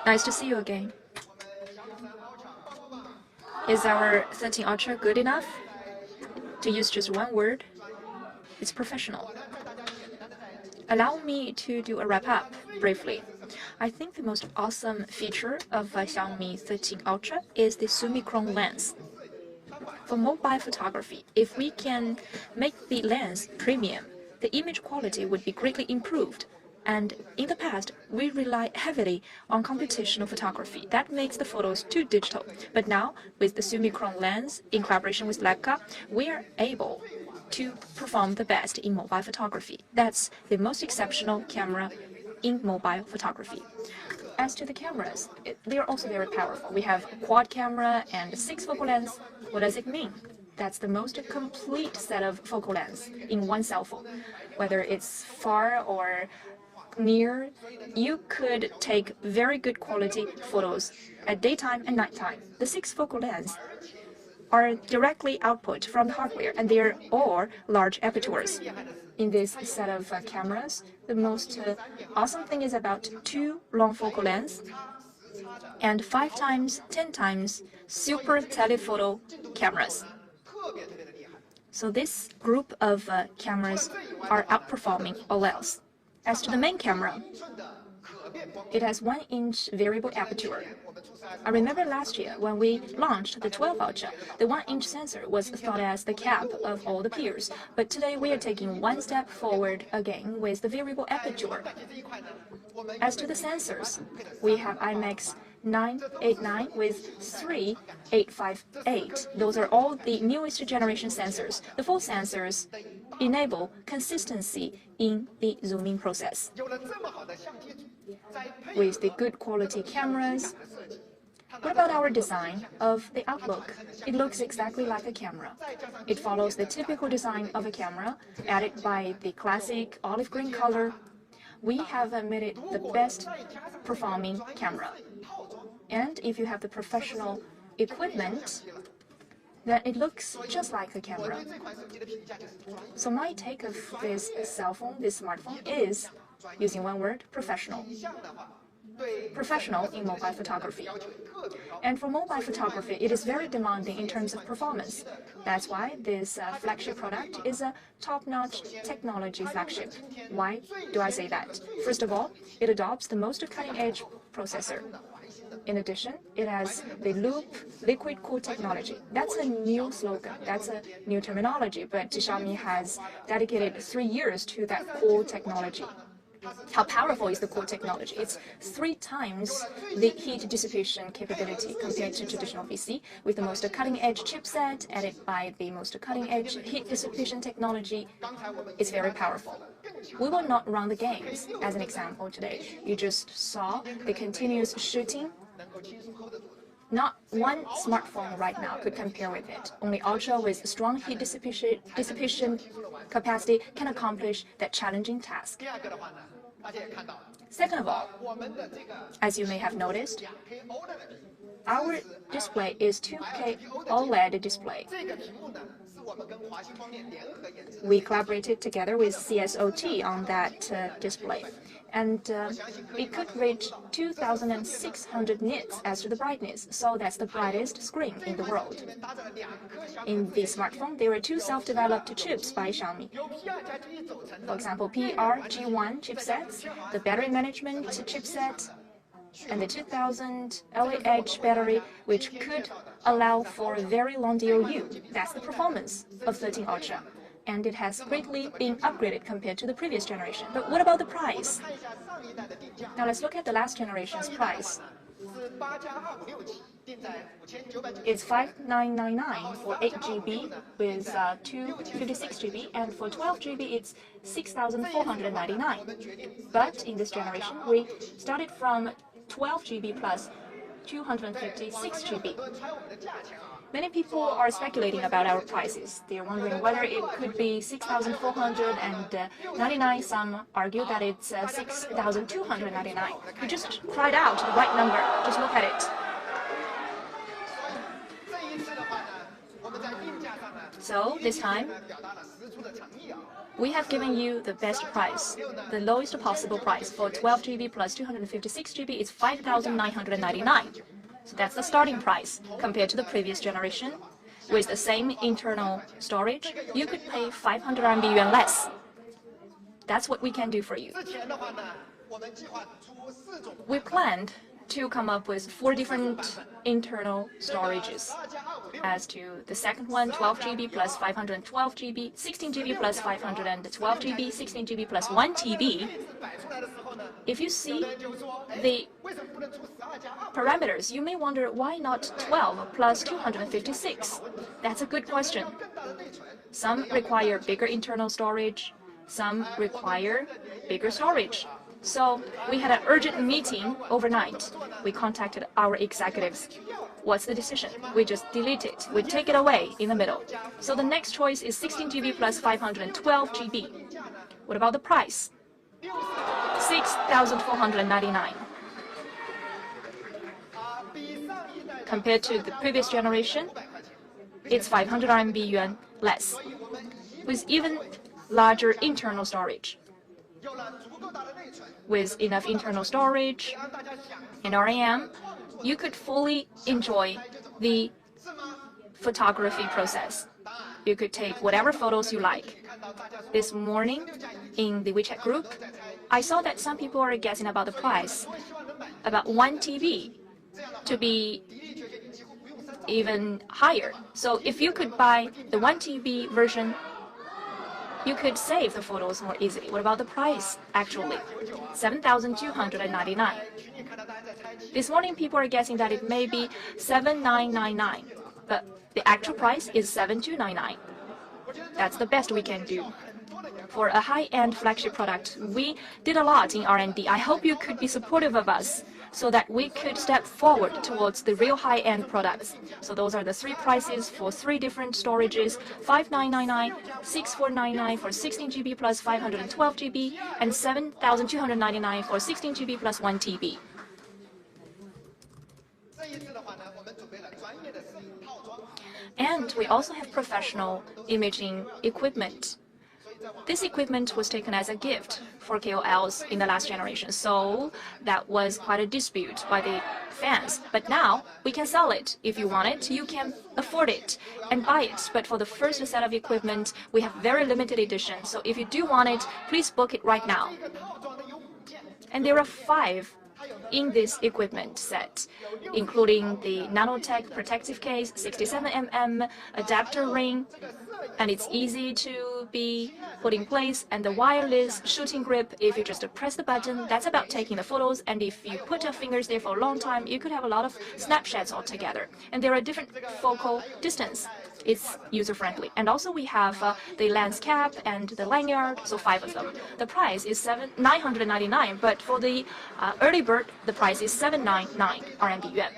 Nice to see you again. Is our 13 Ultra good enough? To use just one word, it's professional. Allow me to do a wrap-up briefly. I think the most awesome feature of Xiaomi 13 Ultra is the Summicron lens. For mobile photography, if we can make the lens premium, the image quality would be greatly improved. And in the past, we rely heavily on computational photography. That makes the photos too digital. But now, with the Summicron lens, in collaboration with Leica, we are able to perform the best in mobile photography. That's the most exceptional camera in mobile photography. As to the cameras, they are also very powerful. We have a quad camera and 6 focal lengths. What does it mean? That's the most complete set of focal lengths in one cell phone. Whether it's far or near, you could take very good quality photos at daytime and nighttime. The 6 focal lengths are directly output from the hardware, and they are all large apertures. In this set of cameras, the most awesome thing is about 2 long focal lengths and 5 times, 10 times super telephoto cameras. So this group of cameras are outperforming all else. As to the main camera, it has 1-inch variable aperture. I remember last year when we launched the 12 Ultra, the 1-inch sensor was thought as the cap of all the peers. But today we are taking one step forward again with the variable aperture. As to the sensors, we have IMAX 989 with 3858. Those are all the newest generation sensors. The 4 sensors enable consistency in the zooming process. With the good quality cameras, what about our design of the outlook? It looks exactly like a camera. It follows the typical design of a camera, added by the classic olive green color. We have made it the best performing camera. And if you have the professional equipment, then it looks just like a camera. So my take of this cell phone, this smartphone, is, using one word, professional. Professional in mobile photography. And for mobile photography, it is very demanding in terms of performance. That's why this flagship product is a top-notch technology flagship. Why do I say that? First of all, it adopts the most cutting-edge processor. In addition, it has the loop liquid cool technology. That's a new slogan. That's a new terminology, but Xiaomi has dedicated 3 years to that cool technology. How powerful is the core technology? It's 3 times the heat dissipation capability compared to traditional VC, with the most cutting-edge chipset added by the most cutting-edge heat dissipation technology. It's very powerful. We will not run the games as an example today. You just saw the continuous shooting. Not one smartphone right now could compare with it. Only Ultra with strong heat dissipation capacity can accomplish that challenging task. Second of all, as you may have noticed, our display is 2K OLED display. We collaborated together with CSOT on that display, and it could reach 2,600 nits as to the brightness, so that's the brightest screen in the world. In the smartphone, there are 2 self-developed chips by Xiaomi. For example, PRG1 chipsets, the battery management chipset, and the 2000 LAH battery, which could allow for a very long DOU. That's the performance of 13 Ultra. And it has greatly been upgraded compared to the previous generation. But what about the price? Now let's look at the last generation's price. It's 5,999 for 8 GB with 256 GB, and for 12 GB it's 6,499. But in this generation, we started from 12 GB plus 256 GB. Many people are speculating about our prices. They're wondering whether it could be 6,499. Some argue that it's 6,299. You just cried out the right number. Just look at it. So this time, We have given you the best price, the lowest possible price. For 12 GB plus 256 GB, it's 5,999. So that's the starting price. Compared to the previous generation, with the same internal storage, you could pay 500 RMB yuan less. That's what we can do for you. We planned to come up with 4 different internal storages. As to the second one, 12 GB plus 512 GB, 16 GB plus 512 GB, 16 GB plus 1 TB. If you see the parameters, you may wonder why not 12 plus 256? That's a good question. Some require bigger internal storage, some require bigger storage. So we had an urgent meeting overnight. We contacted our executives. What's the decision? We just delete it. We take it away in the middle. So the next choice is 16 GB plus 512 GB. What about the price? 6,499. Compared to the previous generation, it's 500 RMB yuan less, with even larger internal storage. With enough internal storage and RAM, you could fully enjoy the photography process. You could take whatever photos you like. This morning, in the WeChat group, I saw that some people are guessing about the price, about 1 TB to be even higher. So if you could buy the 1 TB version, you could save the photos more easily. What about the price, actually? 7,299. This morning, people are guessing that it may be 7,999, but the actual price is 7,299. That's the best we can do. For a high-end flagship product, we did a lot in R&D. I hope you could be supportive of us so that we could step forward towards the real high-end products. So those are the 3 prices for 3 different storages: 5,999, 6,499 for 16 GB plus 512 GB, and 7,299 for 16 GB plus 1 TB. And we also have professional imaging equipment. This equipment was taken as a gift for KOLs in the last generation, so that was quite a dispute by the fans. But now we can sell it. If you want it, you can afford it and buy it. But for the first set of equipment, we have very limited edition. So if you do want it, please book it right now. And there are 5 in this equipment set, including the nanotech protective case, 67 mm adapter ring, and it's easy to be put in place, and the wireless shooting grip. If you just press the button, that's about taking the photos, and if you put your fingers there for a long time, you could have a lot of snapshots altogether. And there are different focal distance. It's user-friendly. And also we have the lens cap and the lanyard, so 5 of them. The price is 999, but for the early bird, the price is 799 RMB yuan.